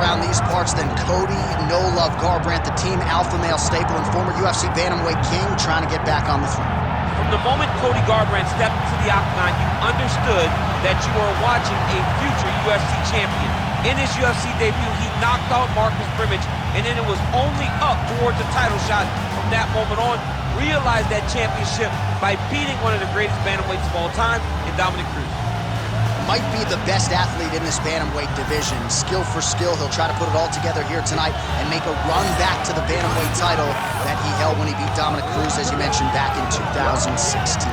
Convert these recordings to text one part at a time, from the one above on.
around these parts than Cody No Love Garbrandt, the team alpha male staple and former UFC bantamweight king, trying to get back on the throne. From the moment Cody Garbrandt stepped into the octagon, you understood that you were watching a future UFC champion. In his UFC debut, he knocked out Marcus Brimage, and then it was only up towards the title shot from that moment on. Realized that championship by beating one of the greatest bantamweights of all time in Dominic Cruz. Might be the best athlete in this bantamweight division. Skill for skill, he'll try to put it all together here tonight and make a run back to the bantamweight title that he held when he beat Dominic Cruz, as you mentioned, back in 2016.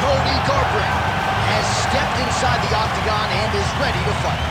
Cody Garbrandt has stepped inside the octagon and is ready to fight.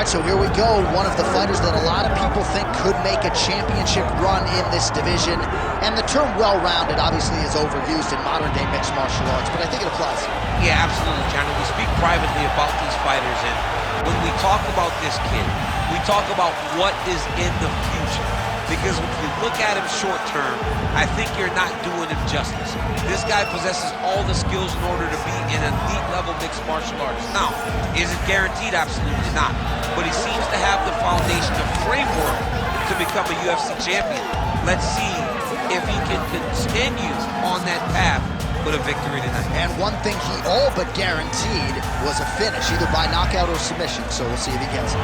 So here we go, one of the fighters that a lot of people think could make a championship run in this division. And the term well-rounded obviously is overused in modern-day mixed martial arts, but I think it applies. Yeah, absolutely, John. We speak privately about these fighters, and when we talk about this kid, we talk about what is in the future. Because if you look at him short-term, I think you're not doing him justice. This guy possesses all the skills in order to be in an elite-level mixed martial arts. Now, is it guaranteed? Absolutely not. But he seems to have the foundation, the framework to become a UFC champion. Let's see if he can continue on that path with a victory tonight. And one thing he all but guaranteed was a finish, either by knockout or submission, so we'll see if he gets it.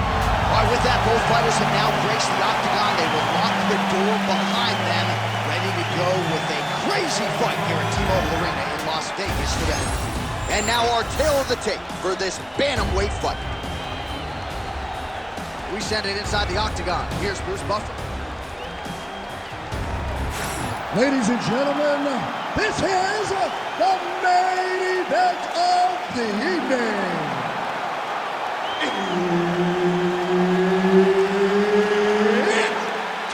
All right, with that, both fighters have now graced the octagon. They will lock the door behind them, ready to go with a crazy fight here at T-Mobile Arena in Las Vegas today. And now our tail of the tape for this bantamweight fight. We send it inside the octagon. Here's Bruce Buffer. Ladies and gentlemen, this is the main event of the evening. It's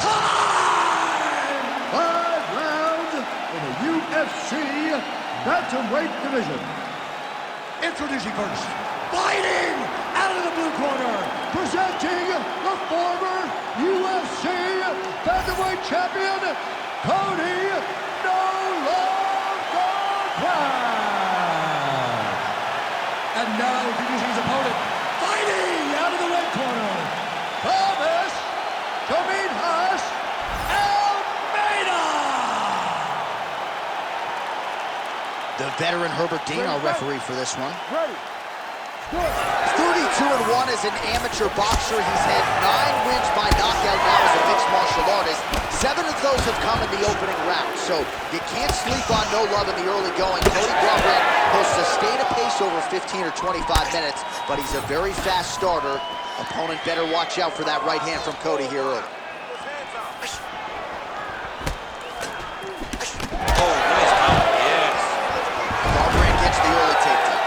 time! 5 rounds in the UFC bantamweight division. Introducing first, fighting out of the blue corner, presenting the former UFC bantamweight champion, Cody No Love Garbrandt. And now introducing his opponent, fighting out of the red corner, Thomas Almeida. The veteran Herbert Dean, our referee for this one. Ready. 32-1 as an amateur boxer. He's had 9 wins by knockout now as a mixed martial artist. 7 of those have come in the opening round, so you can't sleep on No Love in the early going. Cody Garbrandt will sustain a pace over 15 or 25 minutes, but he's a very fast starter. Opponent better watch out for that right hand from Cody here early. Oh, nice counter, yes. Garbrandt gets the early takedown.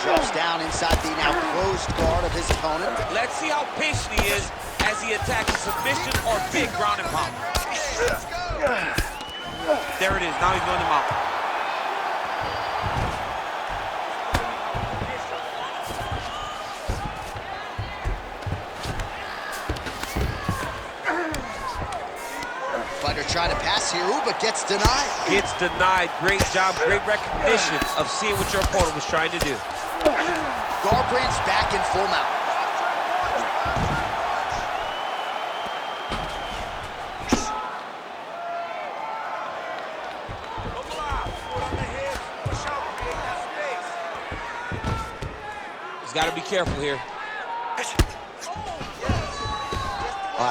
Drops down inside the now closed guard of his opponent. Let's see how patient he is as he attacks a submission or big ground and pound. There it is, now he's going to mount. Fighter trying to pass here, but gets denied. Gets denied. Great job, great recognition of seeing what your opponent was trying to do. Garbrandt's back in full mount. He's got to be careful here.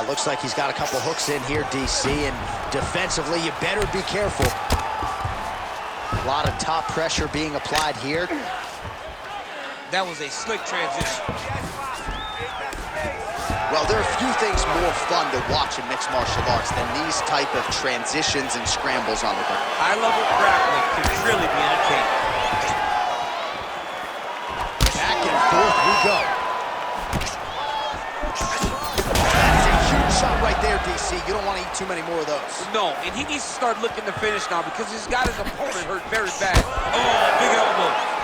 Looks like he's got a couple hooks in here, DC, and defensively, you better be careful. A lot of top pressure being applied here. That was a slick transition. Well, there are a few things more fun to watch in mixed martial arts than these type of transitions and scrambles on the ground. High-level grappling can really be entertaining. Back and forth we go. That's a huge shot right there, DC. You don't want to eat too many more of those. No, and he needs to start looking to finish now because he's got his opponent hurt very bad. Oh, big elbow.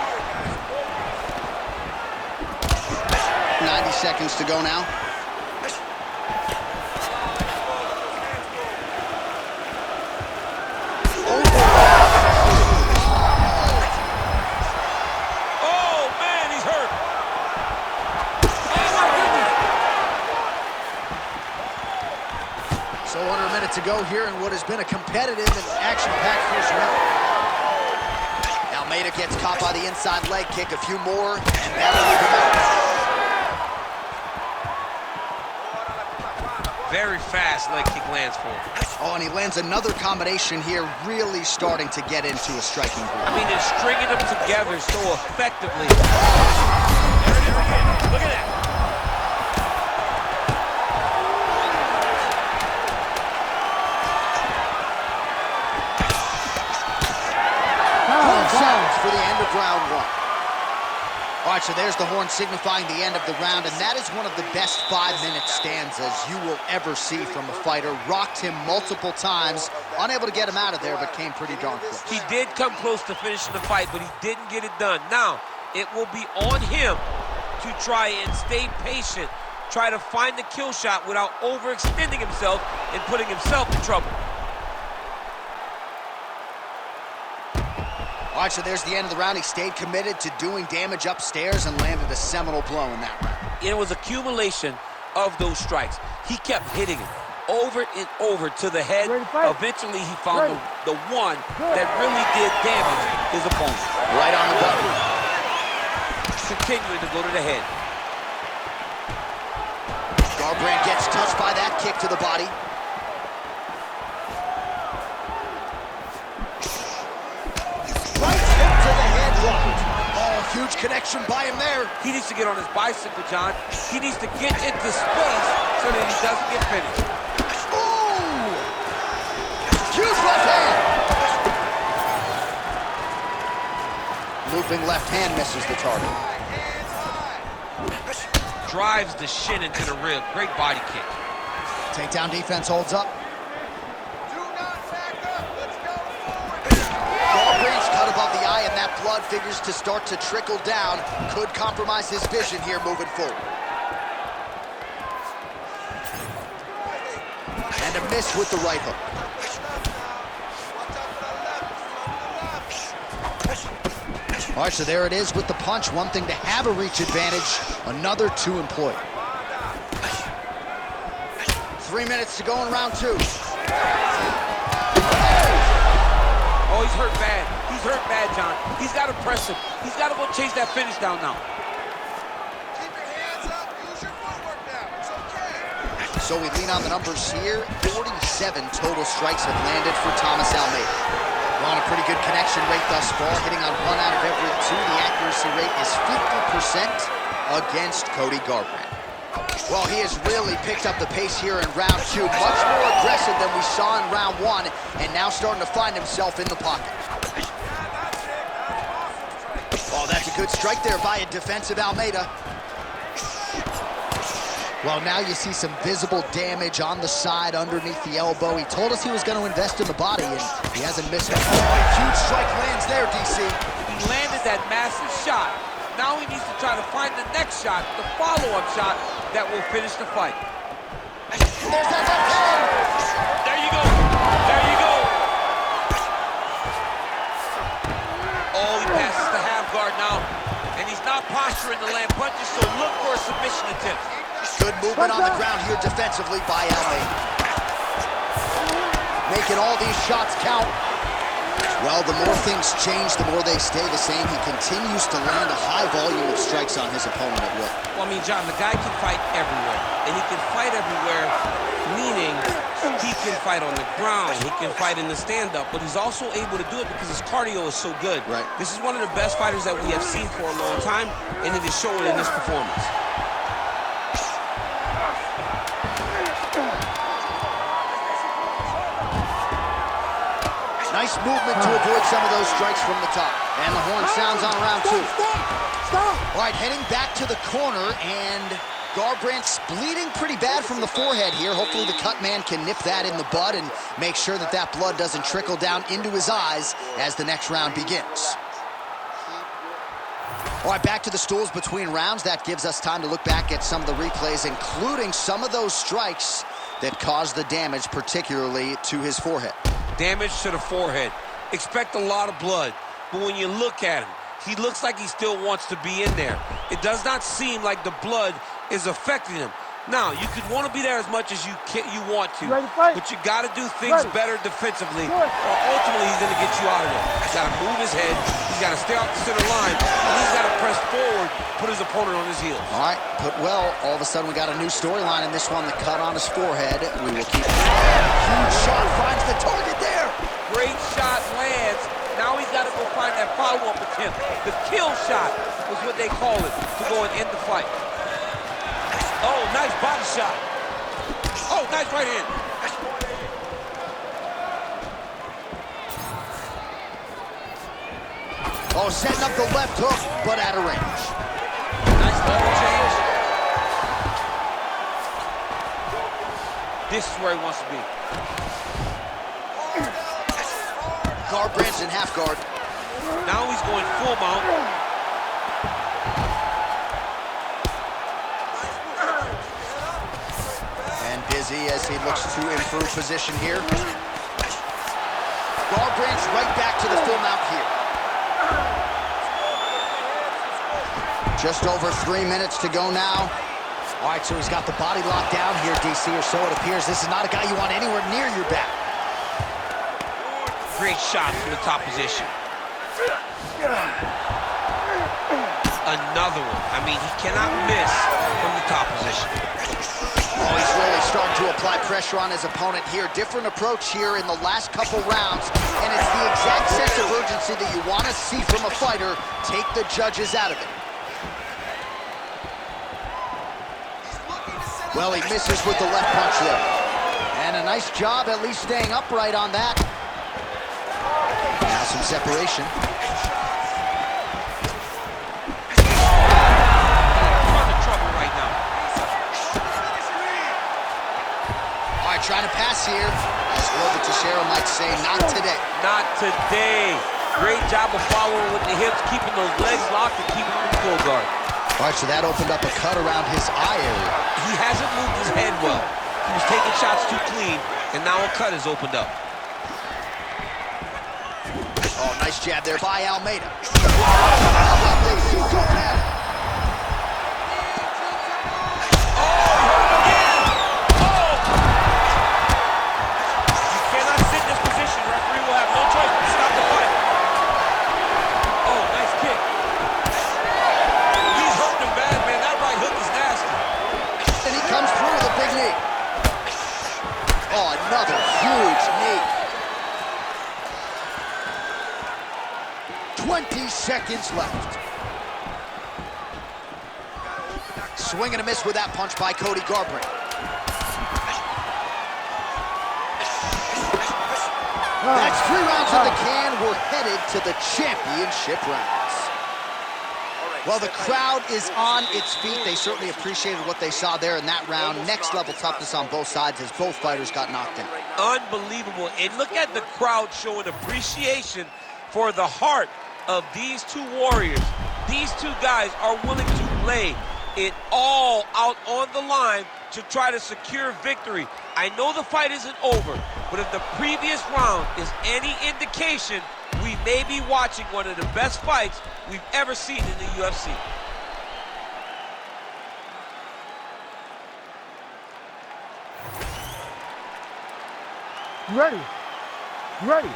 90 seconds to go now. So under a minute to go here in what has been a competitive and action-packed first round. Almeida gets caught by the inside leg kick, a few more, and that'll leave him out. Very fast leg kick lands for him. Oh, and he lands another combination here, really starting to get into a striking groove. I mean, they're stringing them together so effectively. Look at that. For the end of round one. All right, so there's the horn signifying the end of the round, and that is one of the best 5-minute stanzas you will ever see from a fighter. Rocked him multiple times, unable to get him out of there, but came pretty darn close. He did come close to finishing the fight, but he didn't get it done. Now, it will be on him to try and stay patient, try to find the kill shot without overextending himself and putting himself in trouble. All right, so there's the end of the round. He stayed committed to doing damage upstairs and landed a seminal blow in that round. It was accumulation of those strikes. He kept hitting it over and over to the head. Eventually, he found the one that really did damage his opponent. Right on the button. Continuing to go to the head. Garbrandt gets touched by that kick to the body. Huge connection by him there. He needs to get on his bicycle, John. He needs to get into space so that he doesn't get finished. Ooh! Huge left hand. Looping left hand misses the target. Drives the shin into the rib. Great body kick. Takedown defense holds up. Cut above the eye, and that blood figures to start to trickle down. Could compromise his vision here moving forward. And a miss with the right hook. All right, so there it is with the punch. One thing to have a reach advantage, another to employ. 3 minutes to go in round two. Oh, he's hurt bad. He's hurt bad, John. He's got to press him. He's got to go chase that finish down now. Keep your hands up. Use your footwork now. It's okay. So we lean on the numbers here. 47 total strikes have landed for Thomas Almeida. We're on a pretty good connection rate thus far, hitting on 1 out of every 2. The accuracy rate is 50% against Cody Garbrandt. Well, he has really picked up the pace here in round two. Much more aggressive than we saw in round one, and now starting to find himself in the pocket. Oh, that's a good strike there by a defensive Almeida. Well, now you see some visible damage on the side underneath the elbow. He told us he was going to invest in the body, and he hasn't missed it. Huge strike lands there, DC. He landed that massive shot. Now he needs to try to find the next shot, the follow-up shot that will finish the fight. There's that left hand. There you go. There you go. Oh, he passes the half guard now. And he's not posturing to land punches, so look for a submission attempt. Good movement on the ground here defensively by Almeida. Making all these shots count. Well, the more things change, the more they stay the same. He continues to land a high volume of strikes on his opponent at will. Well, I mean, John, the guy can fight everywhere. And he can fight everywhere, meaning he can fight on the ground, he can fight in the stand-up, but he's also able to do it because his cardio is so good. Right. This is one of the best fighters that we have seen for a long time, and it is showing in this performance. Nice movement to avoid some of those strikes from the top. And the horn sounds on round 2. Stop! All right, heading back to the corner, and Garbrandt's bleeding pretty bad from the forehead here. Hopefully the cut man can nip that in the bud and make sure that that blood doesn't trickle down into his eyes as the next round begins. All right, back to the stools between rounds. That gives us time to look back at some of the replays, including some of those strikes that caused the damage, particularly to his forehead. Damage to the forehead. Expect a lot of blood, but when you look at him, he looks like he still wants to be in there. It does not seem like the blood is affecting him. Now, you could want to be there as much as you want to, but you got to do things better defensively, or ultimately he's going to get you out of there. He's got to move his head, he's got to stay off the center line, and he's got to press forward, put his opponent on his heels. All right, put well. All of a sudden, we got a new storyline in this one, the cut on his forehead. We will keep huge shot, finds the target there. Great shot lands. Now he's got to go find that follow-up attempt. The kill shot was what they call it, to go and end the fight. Oh, nice body shot. Oh, nice right hand. Oh, setting up the left hook, but out of range. Nice level change. This is where he wants to be. Garbrandt's in half guard. Now he's going full mount. Busy as he looks to improve position here. Garbrandt's right back to the full mount here. Just over 3 minutes to go now. All right, so he's got the body locked down here, DC, or so it appears. This is not a guy you want anywhere near your back. Great shot from the top position. Another one. I mean, he cannot miss from the top position. Oh, he's really starting to apply pressure on his opponent here. Different approach here in the last couple rounds, and it's the exact sense of urgency that you want to see from a fighter. Take the judges out of it. Well, he misses with the left punch there. And a nice job at least staying upright on that. Now some separation. Trying to pass here. As Glover Teixeira might say, not today. Not today. Great job of following with the hips, keeping those legs locked and keeping them in full guard. All right, so that opened up a cut around his eye area. He hasn't moved his head well. He was taking shots too clean, and now a cut has opened up. Oh, nice jab there by Almeida. How about this? He's going at it. Another huge knee. 20 seconds left. Swing and a miss with that punch by Cody Garbrandt. That's 3 rounds in the can. We're headed to the championship rounds. Well, the crowd is on its feet. They certainly appreciated what they saw there in that round. Next level toughness on both sides as both fighters got knocked in. Unbelievable. And look at the crowd showing appreciation for the heart of these two warriors. These two guys are willing to lay it all out on the line to try to secure victory. I know the fight isn't over, but if the previous round is any indication, we may be watching one of the best fights we've ever seen in the UFC. Ready. Ready.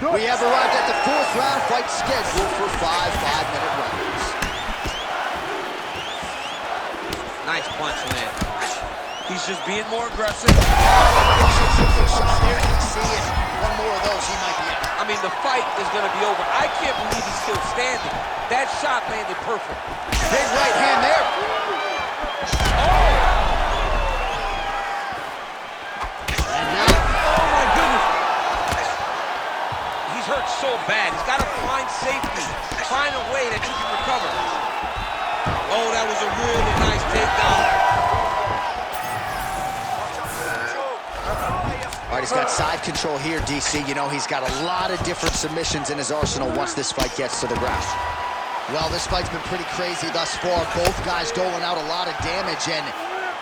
We have arrived at the 4th round fight scheduled for 5 5-minute rounds. Nice punch, man. He's just being more aggressive. Shot there, you can see it. One more of those, he might be out. I mean, the fight is going to be over. I can't believe he's still standing. That shot landed perfect. Big right hand there. Oh! And now, Oh, my goodness. hurts so bad. He's got to find safety, find a way that you can recover. Oh, that was a really nice takedown. All right, he's got side control here, DC. You know, he's got a lot of different submissions in his arsenal once this fight gets to the ground. Well, this fight's been pretty crazy thus far. Both guys doling out a lot of damage, and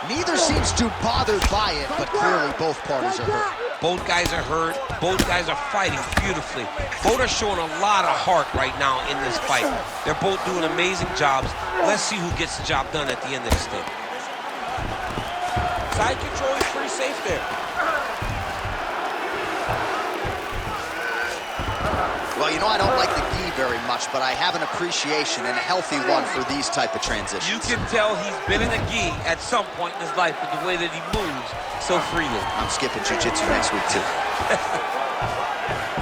neither seems too bothered by it, but clearly both parties are hurt. Both guys are hurt. Both guys are fighting beautifully. Both are showing a lot of heart right now in this fight. They're both doing amazing jobs. Let's see who gets the job done at the end of this thing. Side control is pretty safe there. Well, you know, I don't like the gi very much, but I have an appreciation and a healthy one for these type of transitions. You can tell he's been in a gi at some point in his life with the way that he moves so freely. I'm skipping jiu-jitsu next week, too.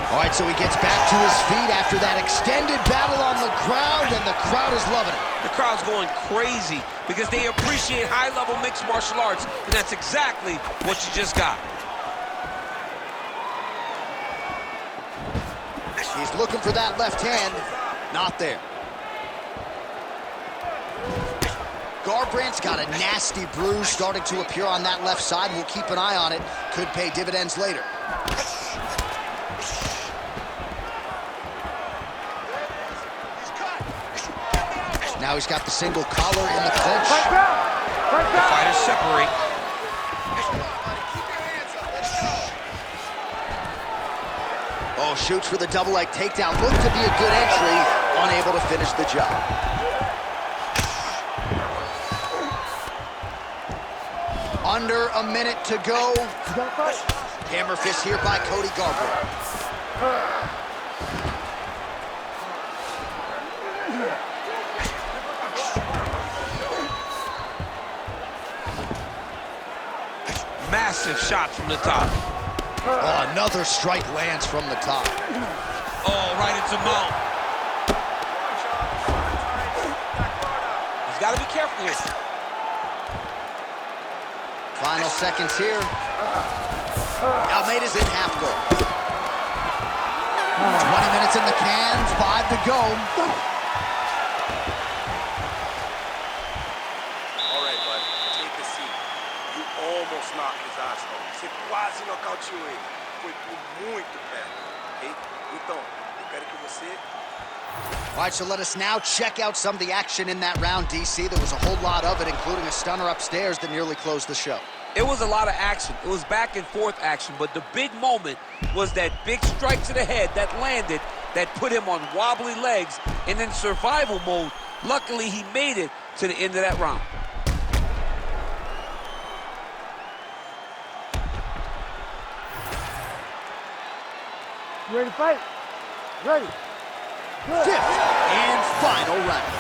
All right, so he gets back to his feet after that extended battle on the ground, and the crowd is loving it. The crowd's going crazy because they appreciate high-level mixed martial arts, and that's exactly what you just got. He's looking for that left hand. Not there. Garbrandt's got a nasty bruise starting to appear on that left side. We'll keep an eye on it. Could pay dividends later. Now he's got the single collar in the clinch. The fighters separate. Oh, shoots for the double leg takedown. Looked to be a good entry. Unable to finish the job. Under a minute to go. Hammer fist here by Cody Garbrandt. Massive shot from the top. Oh, another strike lands from the top. Oh, right into mount. He's got to be careful here. Final seconds here. Almeida's in half guard. 20 minutes in the can, 5 to go. All right, buddy, take a seat. You almost knocked his ass off. Você quase nocauteou ele. Foi por muito perto, ok? Então, eu quero que você... All right, so let us now check out some of the action in that round, DC. There was a whole lot of it, including a stunner upstairs that nearly closed the show. It was a lot of action. It was back and forth action, but the big moment was that big strike to the head that landed, that put him on wobbly legs, and in survival mode, luckily he made it to the end of that round. You ready to fight? Ready. Good. Fifth and final round.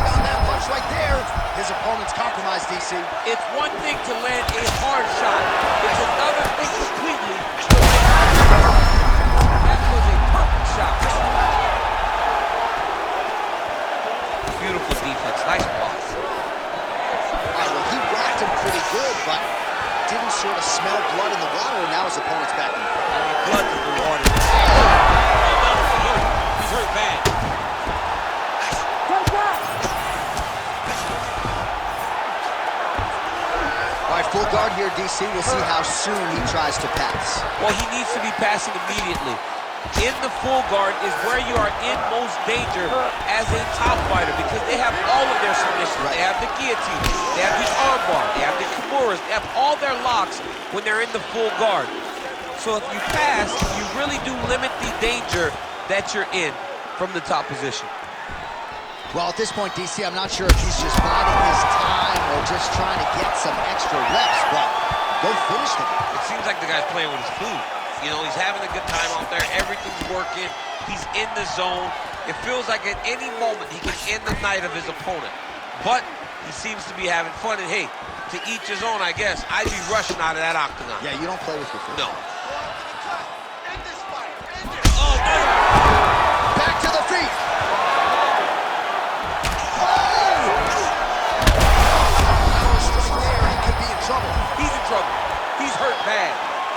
On that punch right there, his opponent's compromised, DC. It's one thing to land a hard shot. It's another thing completely. That was a perfect shot. Beautiful defense. Nice block. Well, he whacked him pretty good, but didn't sort of smell blood in the water, and now his opponent's back in the fight. Blood in the water. He's hurt bad. All right, full guard here, DC. We'll see how soon he tries to pass. Well, he needs to be passing immediately. In the full guard is where you are in most danger as a top fighter because they have all of their submissions. They have the guillotine, they have the armbar, they have the kimuras, they have all their locks when they're in the full guard. So if you pass, you really do limit the danger that you're in from the top position. Well, at this point, DC, I'm not sure if he's just biding his time or just trying to get some extra reps, but go finish the guy. It seems like the guy's playing with his food. You know, he's having a good time out there. Everything's working. He's in the zone. It feels like at any moment he can end the night of his opponent. But he seems to be having fun. And hey, to each his own, I guess. I'd be rushing out of that octagon. Yeah, you don't play with your food. No. End this fight. End it. Oh, no. Back to the feet. bad.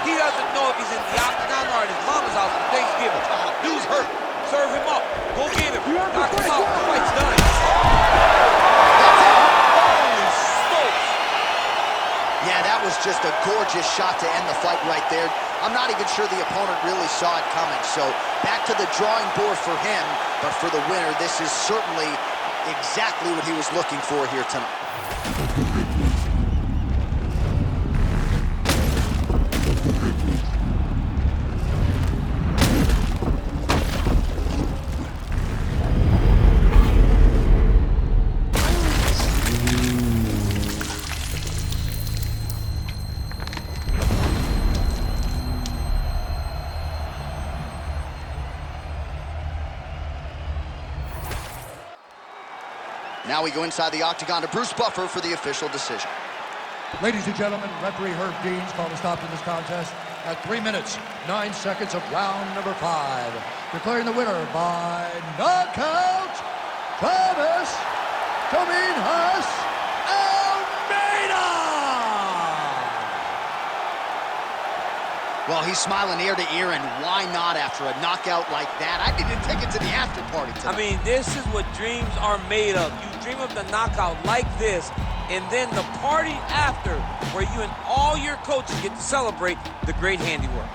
He doesn't know if he's in the octagon or at his mama's house for Thanksgiving. Dude's hurt. Serve him up. Go get him. Knock him out. The fight's done. Holy smokes. Yeah, that was just a gorgeous shot to end the fight right there. I'm not even sure the opponent really saw it coming. So back to the drawing board for him, but for the winner, this is certainly exactly what he was looking for here tonight. Now we go inside the octagon to Bruce Buffer for the official decision. Ladies and gentlemen, referee Herb Dean's called a stop to this contest at 3 minutes, 9 seconds of round number 5. Declaring the winner by knockout, Thomas Almeida! Well, he's smiling ear to ear, and why not after a knockout like that? I need to take it to the after party tonight. I mean, this is what dreams are made of. You dream of the knockout like this, and then the party after, where you and all your coaches get to celebrate the great handiwork.